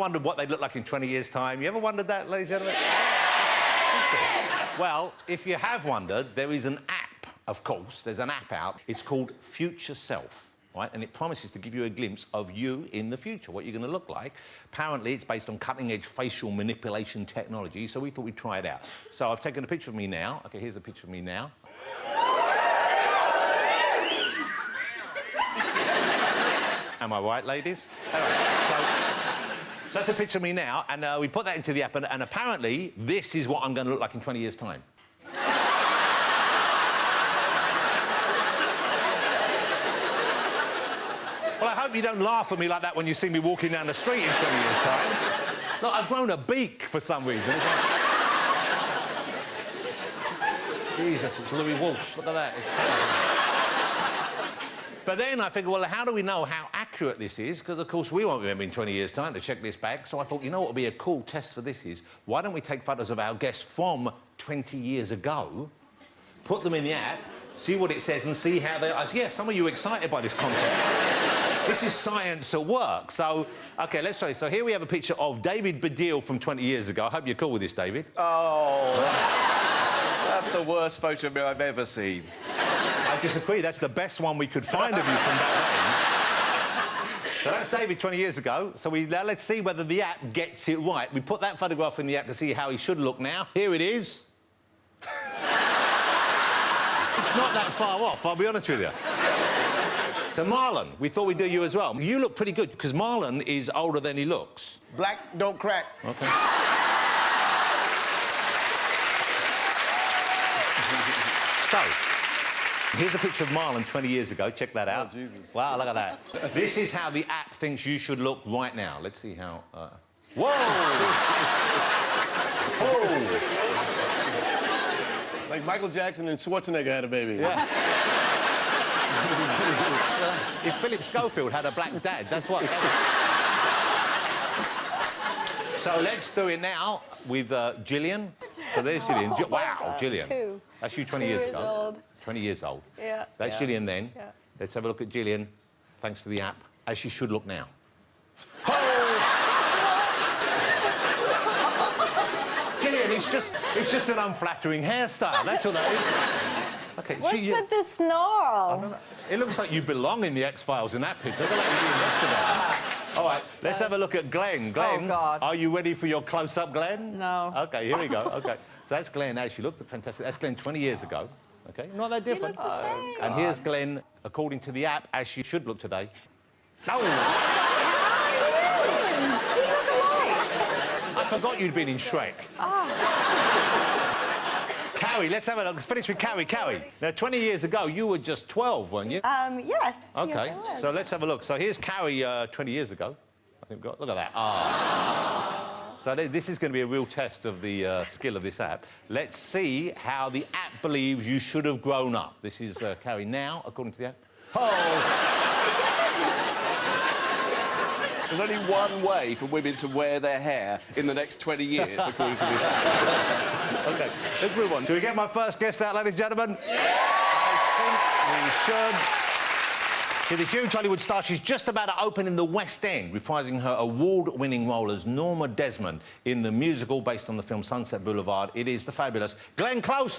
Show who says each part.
Speaker 1: wondered what they'd look like in 20 years' time? You ever wondered that, ladies and gentlemen? Well, if you have wondered, there is an app, of course. There's an app out. It's called FutureSelf, right? And it promises to give you a glimpse of you in the future, what you're going to look like. Apparently, it's based on cutting-edge facial manipulation technology, so we thought we'd try it out. So I've taken a picture of me now. OK, here's a picture of me now. Am I right, ladies? Anyway, so that's a picture of me now, and we put that into the app, and apparently this is what I'm going to look like in 20 years' time. Well, I hope you don't laugh at me like that when you see me walking down the street in 20 years' time. Look, I've grown a beak for some reason. Jesus, it's Louis Walsh. Look at that. But then I figured, well, how do we know how accurate this is? Because, of course, we won't remember in 20 years' time to check this back. So I thought, you know what would be a cool test for this is, why don't we take photos of our guests from 20 years ago, put them in the app, see what it says and see how they... Yeah, some of you are excited by this concept. This is science at work. So, OK, let's try. So here we have a picture of David Baddiel from 20 years ago. I hope you're cool with this, David.
Speaker 2: Oh, that's the worst photo of me I've ever seen.
Speaker 1: I disagree. That's the best one we could find of you from back then. So that's David 20 years ago. So now let's see whether the app gets it right. We put that photograph in the app to see how he should look now. Here it is. It's not that far off, I'll be honest with you. So, Marlon, we thought we'd do you as well. You look pretty good, because Marlon is older than he looks.
Speaker 2: Black don't crack.
Speaker 1: OK. So, here's a picture of Marlon 20 years ago. Check that out.
Speaker 2: Oh, Jesus.
Speaker 1: Wow, look at that. This is how the app thinks you should look right now. Let's see how... Whoa! Whoa!
Speaker 2: Like Michael Jackson and Schwarzenegger had a baby.
Speaker 1: Yeah. If Philip Schofield had a black dad, that's what... So let's do it now with Gillian. So there's Gillian. Wow, Gillian. That's you 20 years ago.
Speaker 3: Old.
Speaker 1: 20 years old.
Speaker 3: Yeah.
Speaker 1: That's Gillian then.
Speaker 3: Yeah.
Speaker 1: Let's have a look at Gillian, thanks to the app, as she should look now. Oh! Gillian, it's just an unflattering hairstyle. That's all that is. OK,
Speaker 3: What's with the snarl?
Speaker 1: It looks like you belong in the X-Files in that picture. Look like you're being yesterday. All right, let's have a look at Glenn. Glenn,
Speaker 3: oh, God.
Speaker 1: Are you ready for your close-up, Glenn?
Speaker 3: No.
Speaker 1: OK, here we go. OK, so that's Glenn now. She looks fantastic. That's Glenn 20 years ago. OK, not that different.
Speaker 3: You look the same.
Speaker 1: And here's Glenn, according to the app, as she should look today. No! I forgot you'd been in Shrek.
Speaker 3: Oh.
Speaker 1: Carrie, let's have a look. Let's finish with Carrie. Carrie, now, 20 years ago, you were just 12, weren't you?
Speaker 3: Yes.
Speaker 1: OK,
Speaker 3: yes, I was.
Speaker 1: so let's have a look. So here's Carrie 20 years ago. I think we've got... Look at that. Ah. So this is going to be a real test of the skill of this app. Let's see how the app believes you should have grown up. This is Carrie now, according to the app. Oh!
Speaker 2: There's only one way for women to wear their hair in the next 20 years, according to this app.
Speaker 1: OK, let's move on. Shall we get my first guest out, ladies and gentlemen? Yeah! I think we should. She's a huge Hollywood star. She's just about to open in the West End, reprising her award-winning role as Norma Desmond in the musical based on the film Sunset Boulevard. It is the fabulous Glenn Close.